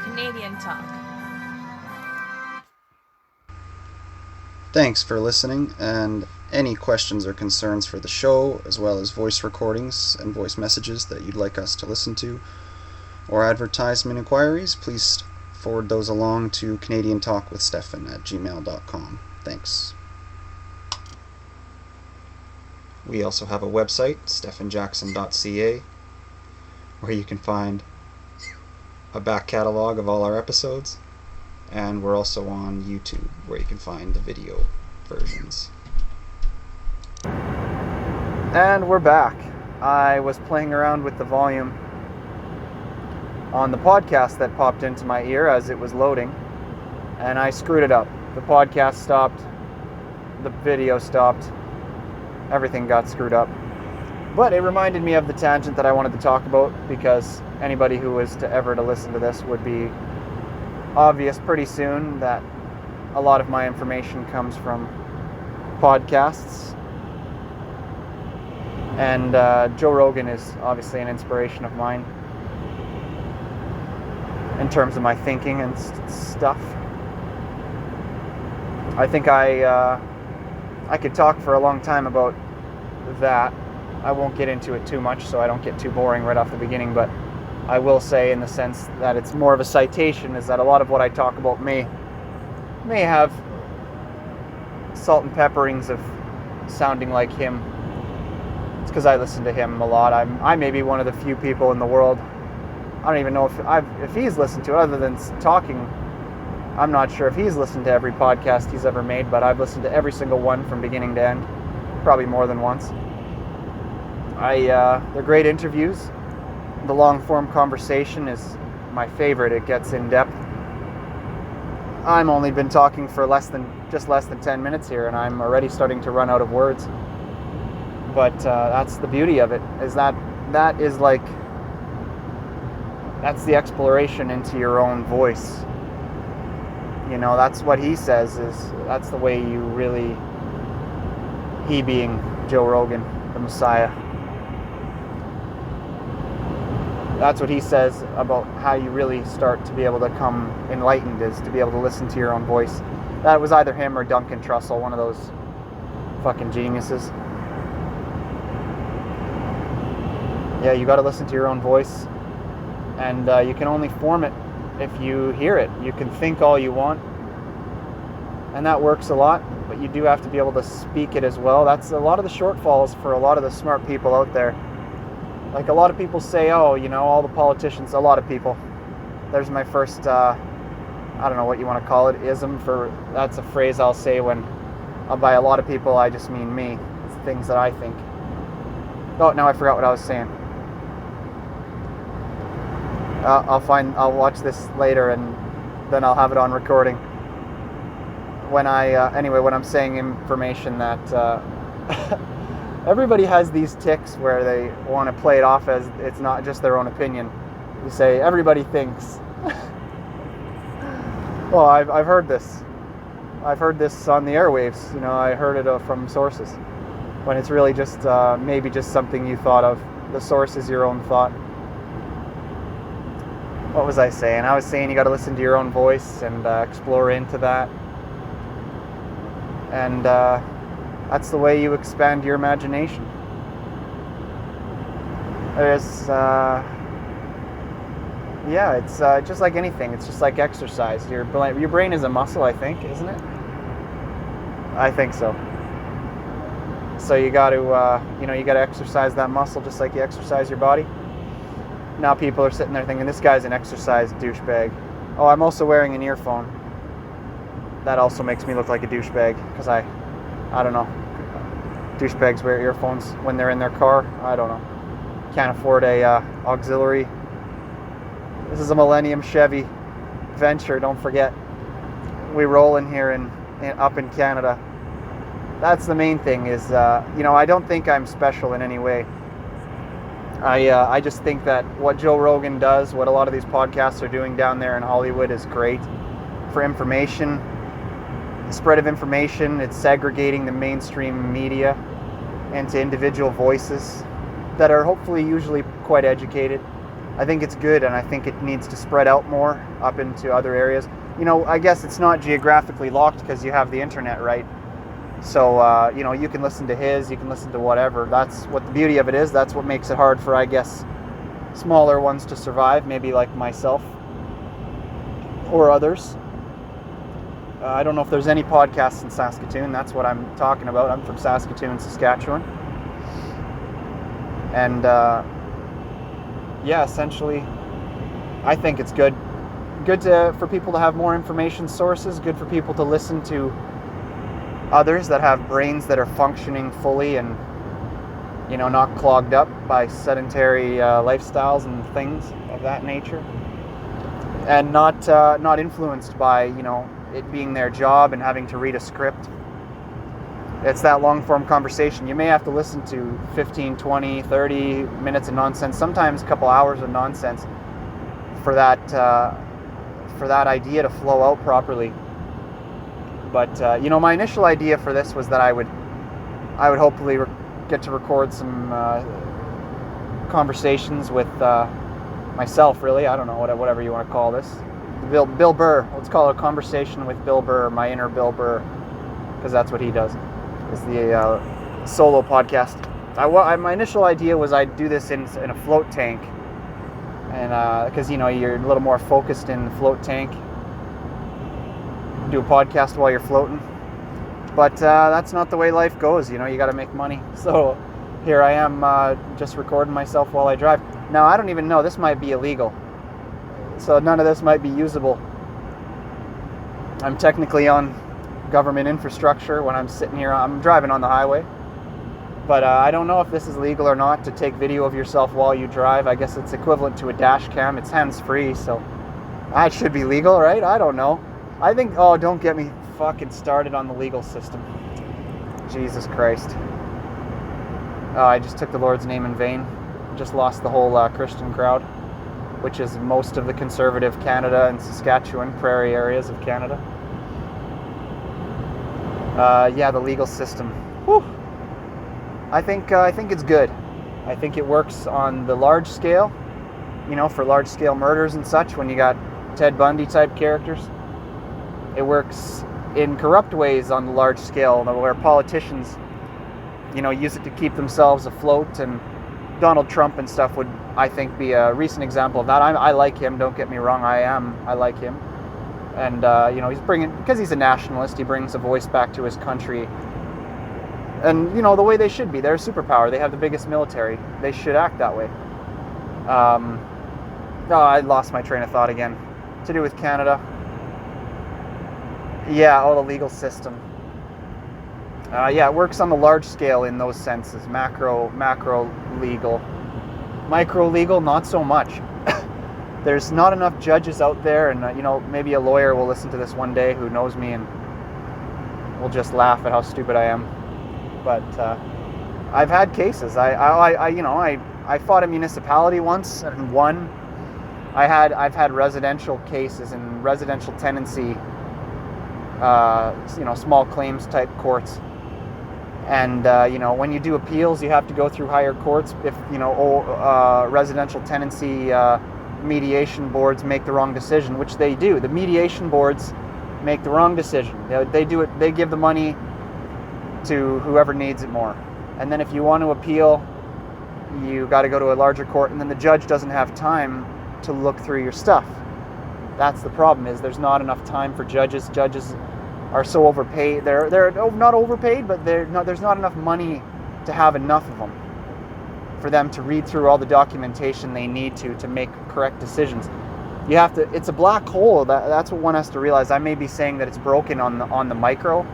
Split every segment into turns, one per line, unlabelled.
Canadian talk.
Thanks for listening, and any questions or concerns for the show, as well as voice recordings and voice messages that you'd like us to listen to, or advertisement inquiries, please forward those along to canadiantalkwithstephan@gmail.com. Thanks. We also have a website, stephanjackson.ca, where you can find a back catalog of all our episodes, and we're also on YouTube, where you can find the video versions. And we're back. I was playing around with the volume on the podcast that popped into my ear as it was loading, and I screwed it up. The podcast stopped, the video stopped, everything got screwed up. But it reminded me of the tangent that I wanted to talk about, because anybody who was to listen to this would be obvious pretty soon that a lot of my information comes from podcasts. And Joe Rogan is obviously an inspiration of mine in terms of my thinking and stuff. I think I could talk for a long time about that. I won't get into it too much so I don't get too boring right off the beginning, but I will say, in the sense that it's more of a citation, is that a lot of what I talk about may have salt and pepperings of sounding like him. It's because I listen to him a lot. I may be one of the few people in the world. I don't even know if he's listened to it, other than talking. I'm not sure if he's listened to every podcast he's ever made, but I've listened to every single one from beginning to end, probably more than once. They're great interviews. The long-form conversation is my favorite. It gets in depth. I'm only been talking for less than 10 minutes here, and I'm already starting to run out of words. But that's the beauty of it, is that's the exploration into your own voice. You know, that's what he says, that's the way you really, he being Joe Rogan, the Messiah. That's what he says about how you really start to be able to come enlightened, is to be able to listen to your own voice. That was either him or Duncan Trussell, one of those fucking geniuses. Yeah, you got to listen to your own voice, and you can only form it if you hear it. You can think all you want, and that works a lot, but you do have to be able to speak it as well. That's a lot of the shortfalls for a lot of the smart people out there. Like, a lot of people say, oh, you know, all the politicians, a lot of people. There's my first, I don't know what you want to call it, ism for, that's a phrase I'll say when, by a lot of people, I just mean me. It's things that I think. Oh, now I forgot what I was saying. I'll watch this later, and then I'll have it on recording. When when I'm saying information that, everybody has these tics where they want to play it off as it's not just their own opinion. You say, everybody thinks. Well, I've heard this. I've heard this on the airwaves. You know, I heard it from sources. When it's really just maybe just something you thought of. The source is your own thought. What was I saying? I was saying you got to listen to your own voice and explore into that. And that's the way you expand your imagination. There's, it's just like anything. It's just like exercise. Your brain is a muscle, I think, isn't it? I think so. So you got to, you got to exercise that muscle just like you exercise your body. Now people are sitting there thinking, this guy's an exercise douchebag. Oh, I'm also wearing an earphone. That also makes me look like a douchebag, because I don't know. Douchebags wear earphones when they're in their car. I don't know. Can't afford a auxiliary. This is a Millennium Chevy Venture, don't forget. We roll in here up in Canada. That's the main thing is, I don't think I'm special in any way. I just think that what Joe Rogan does, what a lot of these podcasts are doing down there in Hollywood, is great for information, the spread of information. It's segregating the mainstream media into individual voices that are hopefully usually quite educated I think it's good, and I think it needs to spread out more up into other areas. I guess it's not geographically locked because you have the internet, right? So, you can listen to his, you can listen to whatever. That's what the beauty of it is. That's what makes it hard for, I guess, smaller ones to survive, maybe like myself or others. I don't know if there's any podcasts in Saskatoon. That's what I'm talking about. I'm from Saskatoon, Saskatchewan. And, essentially, I think it's good. Good for people to have more information sources. Good for people to listen to others that have brains that are functioning fully and, not clogged up by sedentary lifestyles and things of that nature. And not influenced by, it being their job and having to read a script. It's that long-form conversation. You may have to listen to 15, 20, 30 minutes of nonsense, sometimes a couple hours of nonsense for that idea to flow out properly. But, my initial idea for this was that I would hopefully get to record some conversations with myself, really. I don't know, whatever you want to call this. Bill Burr. Let's call it a conversation with Bill Burr, my inner Bill Burr, because that's what he does. Is the solo podcast. My initial idea was I'd do this in a float tank, and because you're a little more focused in the float tank. Do a podcast while you're floating, but that's not the way life goes. You got to make money. So here I am, just recording myself while I drive. Now I don't even know. This might be illegal, so none of this might be usable. I'm technically on government infrastructure when I'm sitting here. I'm driving on the highway, but I don't know if this is legal or not to take video of yourself while you drive. I guess it's equivalent to a dash cam. It's hands-free, so that should be legal, right? I don't know. I think, don't get me fucking started on the legal system. Jesus Christ. I just took the Lord's name in vain. Just lost the whole Christian crowd, which is most of the conservative Canada and Saskatchewan, prairie areas of Canada. The legal system. Whew. I think it's good. I think it works on the large scale, for large scale murders and such, when you got Ted Bundy type characters. It works in corrupt ways on the large scale, where politicians, use it to keep themselves afloat, and Donald Trump and stuff would, I think, be a recent example of that. I like him, don't get me wrong, I like him. And, because he's a nationalist, he brings a voice back to his country. And, the way they should be. They're a superpower. They have the biggest military. They should act that way. I lost my train of thought again. To do with Canada. Yeah, the legal system. It works on the large scale in those senses. Macro legal. Micro legal, not so much. There's not enough judges out there, and maybe a lawyer will listen to this one day who knows me and will just laugh at how stupid I am. But I've had cases. I fought a municipality once and won. I've had residential cases and residential tenancy, small claims type courts. And when you do appeals, you have to go through higher courts if residential tenancy mediation boards make the wrong decision, which they do. The mediation boards make the wrong decision. They do it. They give the money to whoever needs it more. And then if you want to appeal, you got to go to a larger court, and then the judge doesn't have time to look through your stuff. That's the problem. Is there's not enough time for judges. Judges are so overpaid. They're not overpaid, but there's not enough money to have enough of them for them to read through all the documentation they need to make correct decisions. You have to. It's a black hole. That's what one has to realize. I may be saying that it's broken on the micro,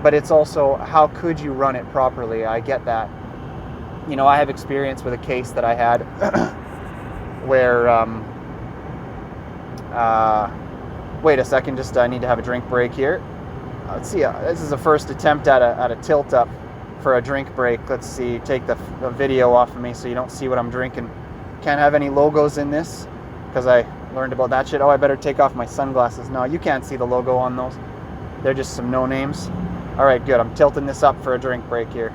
but it's also, how could you run it properly? I get that. I have experience with a case that I had where. Wait a second. Just I need to have a drink break here. Let's see. This is the first attempt at a tilt up for a drink break. Let's see. Take the video off of me so you don't see what I'm drinking. Can't have any logos in this because I learned about that shit. I better take off my sunglasses. No, you can't see the logo on those. They're just some no names. All right, good. I'm tilting this up for a drink break here.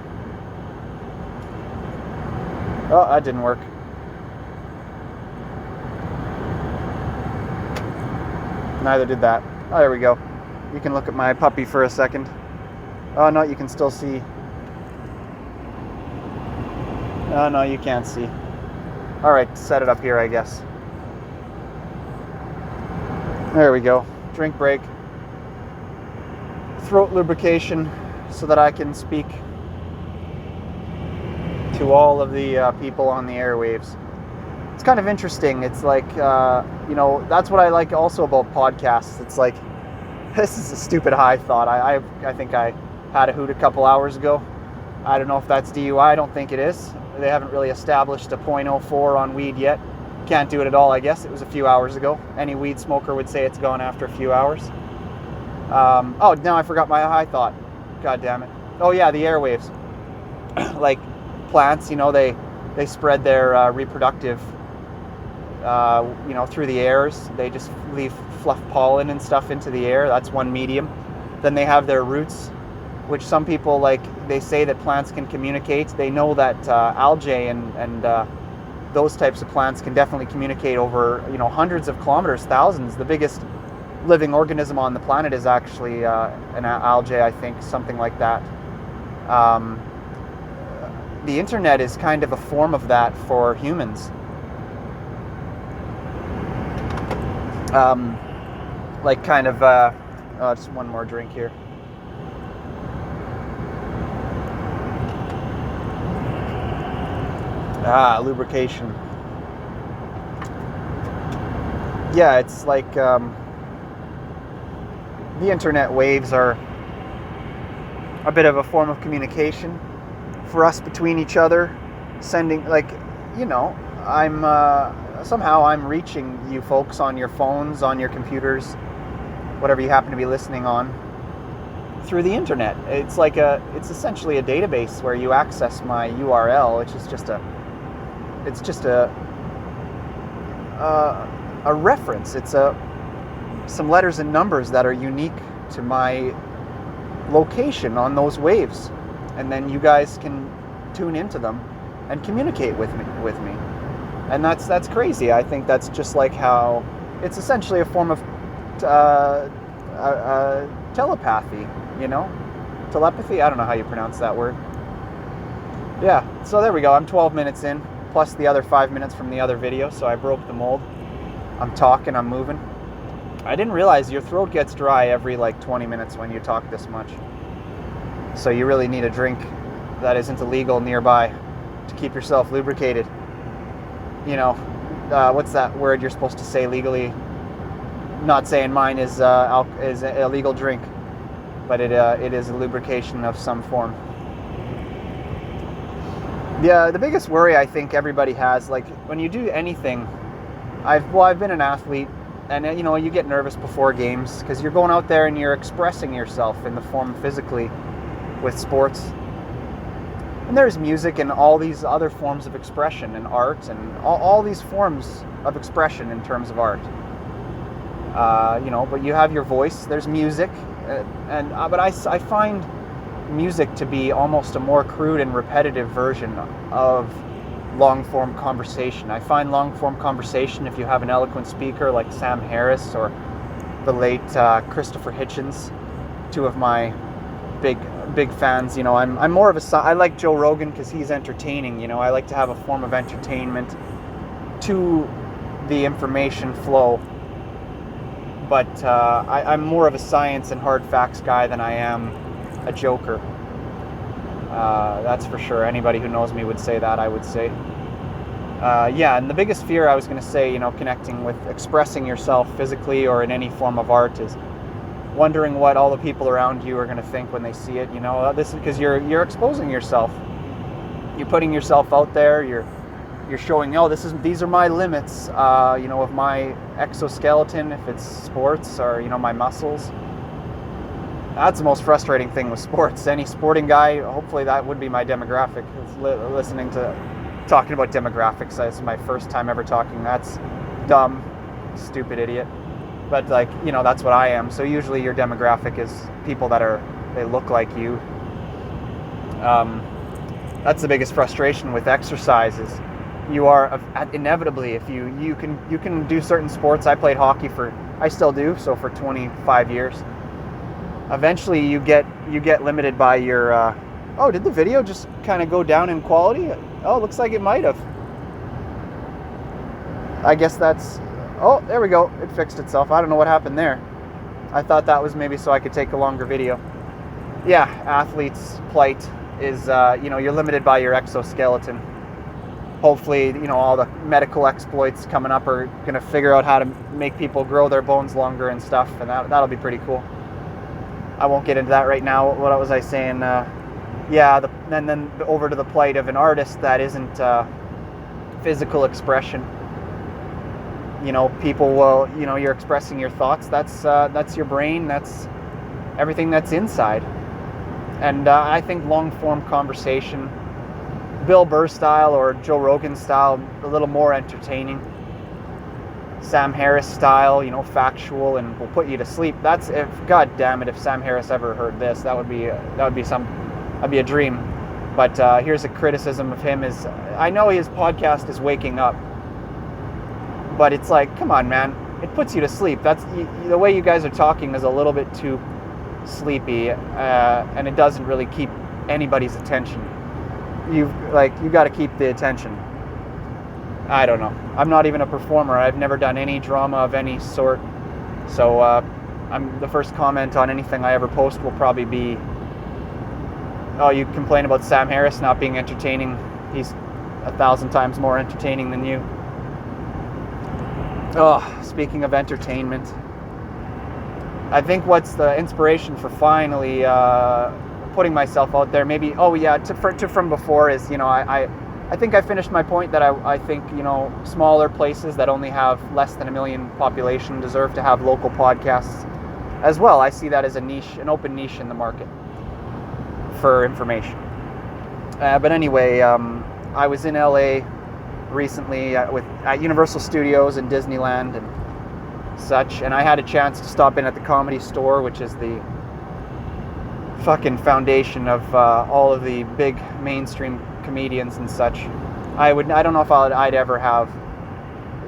Oh, that didn't work. neither did that. Oh, there we go. You can look at my puppy for a second. Oh, no, you can still see. Oh, no, you can't see. All right, set it up here, I guess. There we go. Drink break. Throat lubrication so that I can speak to all of the people on the airwaves. It's kind of interesting. It's like, that's what I like also about podcasts. It's like, this is a stupid high thought. I think I had a hoot a couple hours ago. I don't know if that's DUI. I don't think it is. They haven't really established a .04 on weed yet. Can't do it at all, I guess. It was a few hours ago. Any weed smoker would say it's gone after a few hours. Now I forgot my high thought. God damn it. Oh yeah, the airwaves. Like plants, they spread their reproductive, through the airs. They just leave fluff pollen and stuff into the air. That's one medium. Then they have their roots, which some people they say that plants can communicate. They know that algae and those types of plants can definitely communicate over hundreds of kilometers, thousands. The biggest living organism on the planet is actually an algae, I think, something like that. The internet is kind of a form of that for humans. Just one more drink here. Lubrication. Yeah, it's like the internet waves are a bit of a form of communication for us between each other, sending I'm reaching you folks on your phones, on your computers, whatever you happen to be listening on, through the internet. It's it's essentially a database where you access my URL, which is just a reference. It's some letters and numbers that are unique to my location on those waves, and then you guys can tune into them and communicate with me. And that's crazy. I think that's just like how it's essentially a form of telepathy, telepathy. I don't know how you pronounce that word. Yeah, so there we go. I'm 12 minutes in, plus the other 5 minutes from the other video, so I broke the mold. I'm talking, I'm moving. I didn't realize your throat gets dry every 20 minutes when you talk this much. So you really need a drink that isn't illegal nearby to keep yourself lubricated. What's that word you're supposed to say legally? Not saying mine is an illegal drink, but it is a lubrication of some form. Yeah, the biggest worry I think everybody has, when you do anything, I've been an athlete, and you get nervous before games because you're going out there and you're expressing yourself in the form physically with sports. And there's music and all these other forms of expression and art and all these forms of expression in terms of art. But you have your voice, there's music, but I find music to be almost a more crude and repetitive version of long-form conversation. I find long-form conversation, if you have an eloquent speaker like Sam Harris or the late Christopher Hitchens, two of my big fans. I'm more of I like Joe Rogan because he's entertaining. I like to have a form of entertainment to the information flow. But I'm more of a science and hard facts guy than I am a joker. That's for sure. Anybody who knows me would say that, I would say. And the biggest fear I was going to say, connecting with expressing yourself physically or in any form of art is wondering what all the people around you are going to think when they see it. This is because you're exposing yourself. You're putting yourself out there. You're showing, these are my limits, of my exoskeleton, if it's sports, or my muscles. That's the most frustrating thing with sports. Any sporting guy, hopefully that would be my demographic. Listening to talking about demographics, that's my first time ever talking. That's dumb, stupid idiot. But that's what I am. So usually your demographic is people they look like you. That's the biggest frustration with exercise is you are inevitably, if you can do certain sports. I played hockey I still do, so for 25 years. Eventually you get limited by your oh, did the video just kind of go down in quality? Oh, looks like it might have. I guess that's, oh, there we go, it fixed itself. I don't know what happened there. I thought that was maybe so I could take a longer video. Yeah, athletes' plight is you're limited by your exoskeleton. Hopefully, all the medical exploits coming up are going to figure out how to make people grow their bones longer and stuff, and that'll be pretty cool. I won't get into that right now. What was I saying? Then over to the plight of an artist that isn't physical expression. People will, you're expressing your thoughts. That's your brain. That's everything that's inside. And I think long-form conversation, Bill Burr style or Joe Rogan style, a little more entertaining. Sam Harris style, factual and will put you to sleep. God damn it, if Sam Harris ever heard this, that'd be a dream. But here's a criticism of him: is I know his podcast is waking up, but it's like, come on, man, it puts you to sleep. The way you guys are talking is a little bit too sleepy, and it doesn't really keep anybody's attention. You got to keep the attention. I don't know. I'm not even a performer. I've never done any drama of any sort. So the first comment on anything I ever post will probably be, oh, you complain about Sam Harris not being entertaining. He's 1,000 times more entertaining than you. Oh, speaking of entertainment, I think what's the inspiration for finally putting myself out there, maybe, from before is, I think I finished my point that I think, smaller places that only have less than 1 million population deserve to have local podcasts as well. I see that as a niche, an open niche in the market for information. But anyway, I was in LA recently at Universal Studios and Disneyland and such, and I had a chance to stop in at the Comedy Store, which is the fucking foundation of all of the big mainstream comedians and such. I don't know if I'd ever have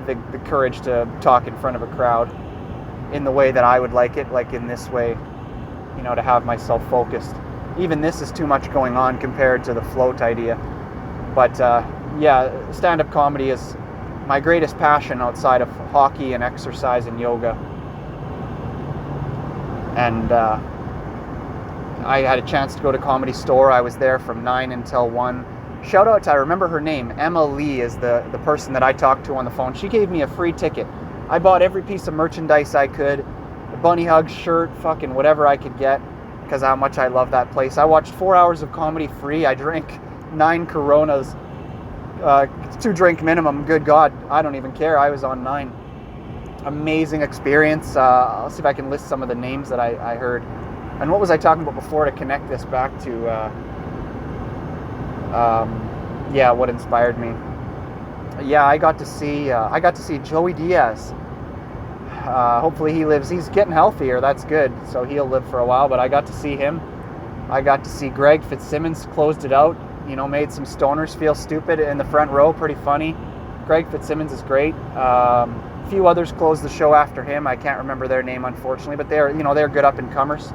the courage to talk in front of a crowd in the way that I would like it, like in this way, to have myself focused. Even this is too much going on compared to the float idea. But stand-up comedy is my greatest passion outside of hockey and exercise and yoga. And I had a chance to go to Comedy Store. I was there from 9 until 1. Shout out to, I remember her name, Emma Lee is the person that I talked to on the phone. She gave me a free ticket. I bought every piece of merchandise I could, a bunny hug, shirt, fucking whatever I could get, because how much I love that place. I watched 4 hours of comedy free. I drank 9 Coronas, 2 drink minimum. Good God, I don't even care. I was on 9. Amazing experience. I'll see if I can list some of the names that I heard. And what was I talking about before to connect this back to what inspired me? Yeah, I got to see Joey Diaz. Hopefully he's getting healthier. That's good. So he'll live for a while. But I got to see him. I got to see Greg Fitzsimmons closed it out. Made some stoners feel stupid in the front row. Pretty funny. Greg Fitzsimmons is great. A few others closed the show after him. I can't remember their name, unfortunately, but they're good up and comers.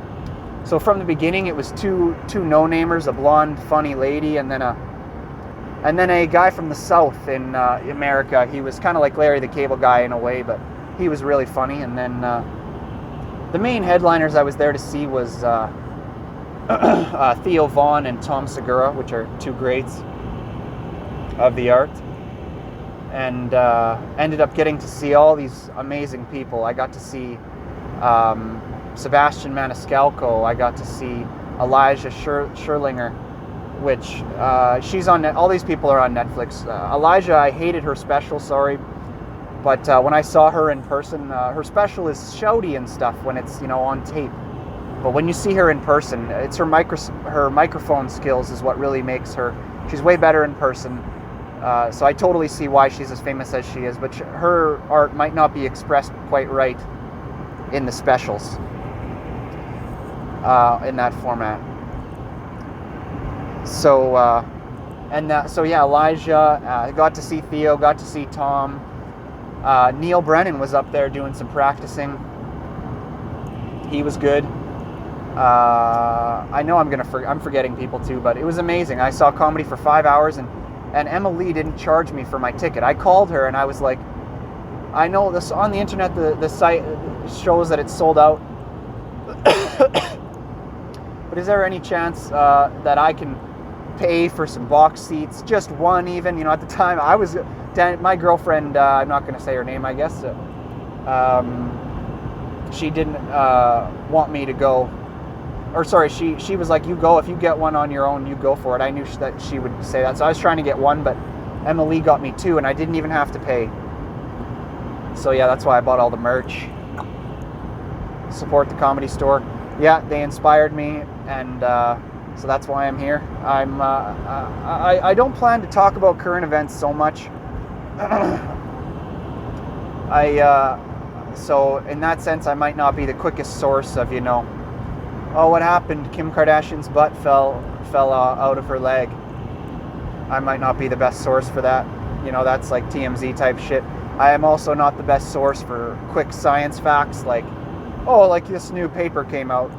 So from the beginning, it was two no-namers, a blonde, funny lady, and then a guy from the South in America. He was kind of like Larry the Cable Guy in a way, but he was really funny. And then the main headliners I was there to see was Theo Vaughn and Tom Segura, which are 2 greats of the art. And ended up getting to see all these amazing people. I got to see Sebastian Maniscalco. I got to see Elijah Scherlinger, which she's on all these people are on Netflix. Elijah, I hated her special, sorry, but when I saw her in person, her special is shouty and stuff when it's on tape, but when you see her in person, it's her microphone skills is what really makes her. She's way better in person. So I totally see why she's as famous as she is, but her art might not be expressed quite right in the specials, in that format. So And so yeah, Elijah, got to see Theo, got to see Tom. Neil Brennan was up there doing some practicing. He was good. I know I'm forgetting people too, but it was amazing. I saw comedy for 5 hours, and Emma Lee didn't charge me for my ticket. I called her and I was like, I know this on the internet, the site shows that it's sold out. But is there any chance that I can pay for some box seats, just one even? At the time I was, my girlfriend, I'm not going to say her name, I guess, she didn't want me to go, or sorry, she was like, you go, if you get one on your own, you go for it. I knew that she would say that, so I was trying to get one, but Emma Lee got me two, and I didn't even have to pay. So yeah, that's why I bought all the merch. Support the Comedy Store. Yeah, they inspired me, and so that's why I'm here. I don't plan to talk about current events so much. So in that sense, I might not be the quickest source of, oh, what happened? Kim Kardashian's butt fell out of her leg. I might not be the best source for that. That's like TMZ type shit. I am also not the best source for quick science facts, like, oh, like this new paper came out.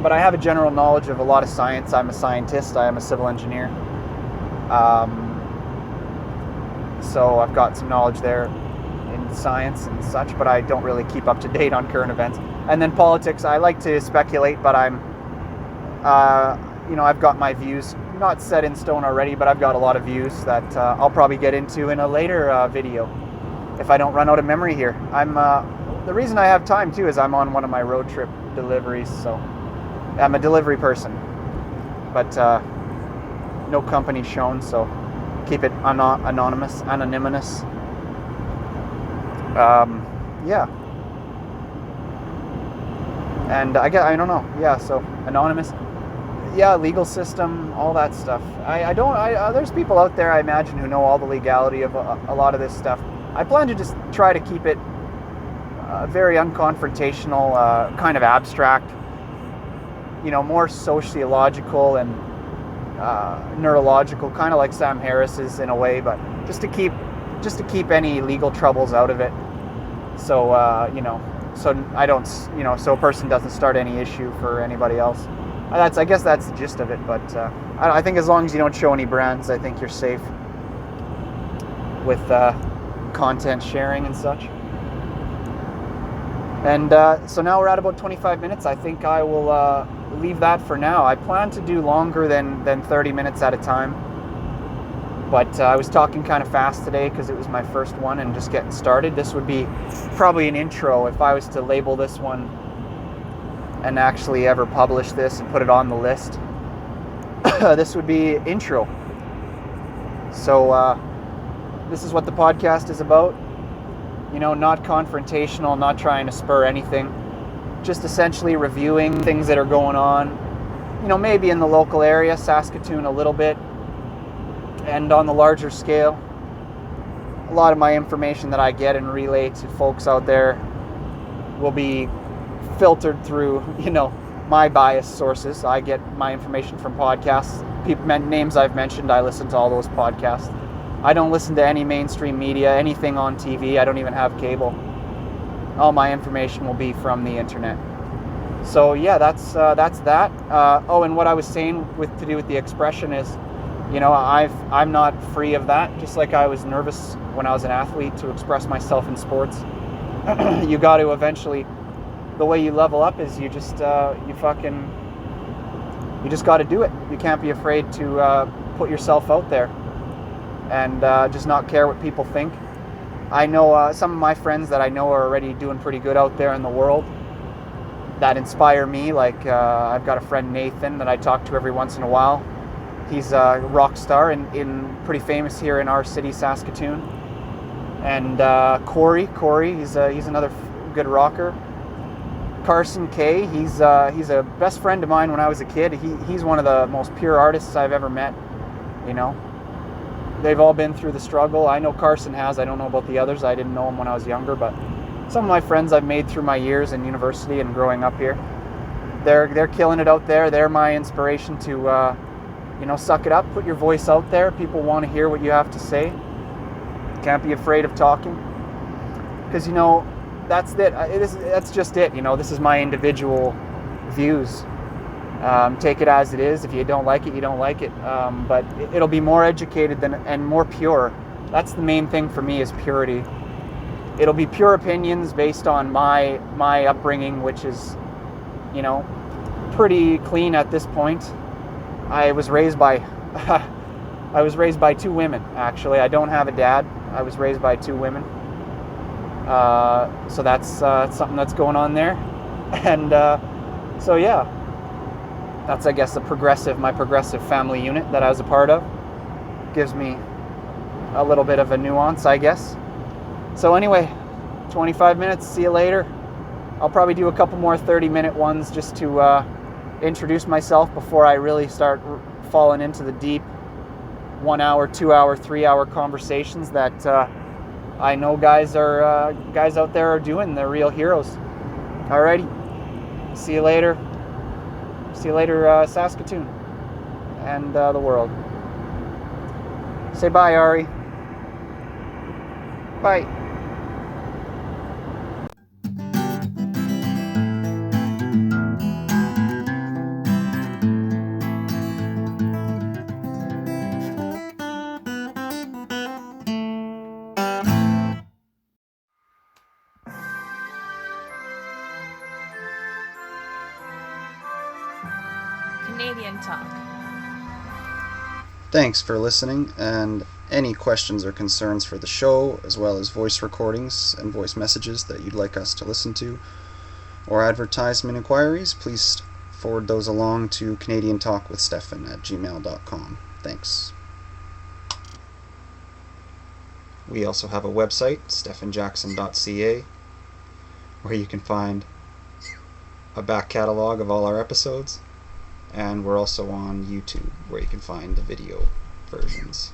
But I have a general knowledge of a lot of science. I'm a scientist. I am a civil engineer. So I've got some knowledge there in science and such, but I don't really keep up to date on current events. And then politics, I like to speculate, but I'm, I've got my views not set in stone already, but I've got a lot of views that I'll probably get into in a later video if I don't run out of memory here. The reason I have time too is I'm on one of my road trip deliveries, so I'm a delivery person, but no company shown, so keep it anonymous. Yeah. And I don't know. Yeah, so anonymous. Yeah, legal system, all that stuff. There's people out there, I imagine, who know all the legality of a lot of this stuff. I plan to just try to keep it very unconfrontational, kind of abstract, more sociological and neurological, kind of like Sam Harris's in a way, but just to keep any legal troubles out of it. So, so I don't, so a person doesn't start any issue for anybody else. I guess that's the gist of it, but I think as long as you don't show any brands, I think you're safe with content sharing and such. And so now we're at about 25 minutes. I think I will leave that for now. I plan to do longer than 30 minutes at a time. But I was talking kind of fast today because it was my first one and just getting started. This would be probably an intro if I was to label this one and actually ever publish this and put it on the list. This would be intro. So this is what the podcast is about. Not confrontational, not trying to spur anything. Just essentially reviewing things that are going on. Maybe in the local area, Saskatoon a little bit. And on the larger scale, a lot of my information that I get and relay to folks out there will be filtered through, my biased sources. I get my information from podcasts. Names I've mentioned, I listen to all those podcasts. I don't listen to any mainstream media, anything on TV. I don't even have cable. All my information will be from the internet. So yeah, that's that. Oh, and what I was saying to do with the expression is, I'm not free of that. Just like I was nervous when I was an athlete to express myself in sports. You got to eventually, the way you level up is you just you just got to do it. You can't be afraid to put yourself out there and just not care what people think. I know some of my friends that I know are already doing pretty good out there in the world that inspire me. Like I've got a friend, Nathan, that I talk to every once in a while. He's a rock star and pretty famous here in our city, Saskatoon. And Corey, he's another good rocker. Carson Kay, he's a best friend of mine when I was a kid. He's one of the most pure artists I've ever met. They've all been through the struggle. I know Carson has. I don't know about the others. I didn't know him when I was younger, but some of my friends I've made through my years in university and growing up here, they're killing it out there. They're my inspiration to suck it up, put your voice out there. People want to hear what you have to say. Can't be afraid of talking, because that's it. That's just it. This is my individual views. Take it as it is. If you don't like it, you don't like it. But it'll be more educated and more pure. That's the main thing for me, is purity. It'll be pure opinions based on my upbringing, which is, pretty clean at this point. I was raised by two women, actually. I don't have a dad. I was raised by two women. So that's something that's going on there. And so yeah, that's, I guess, my progressive family unit that I was a part of. Gives me a little bit of a nuance, I guess. So anyway, 25 minutes, see you later. I'll probably do a couple more 30-minute ones just to introduce myself before I really start falling into the deep 1 hour, 2 hour, 3 hour conversations that I know guys out there are doing. They're real heroes. Alrighty. See you later. See you later, Saskatoon and the world. Say bye, Ari. Bye.
Canadian Talk.
Thanks for listening, and any questions or concerns for the show, as well as voice recordings and voice messages that you'd like us to listen to, or advertisement inquiries, please forward those along to canadiantalkwithstephan@gmail.com. Thanks. We also have a website, stephanjackson.ca, where you can find a back catalog of all our episodes, and we're also on YouTube, where you can find the video versions.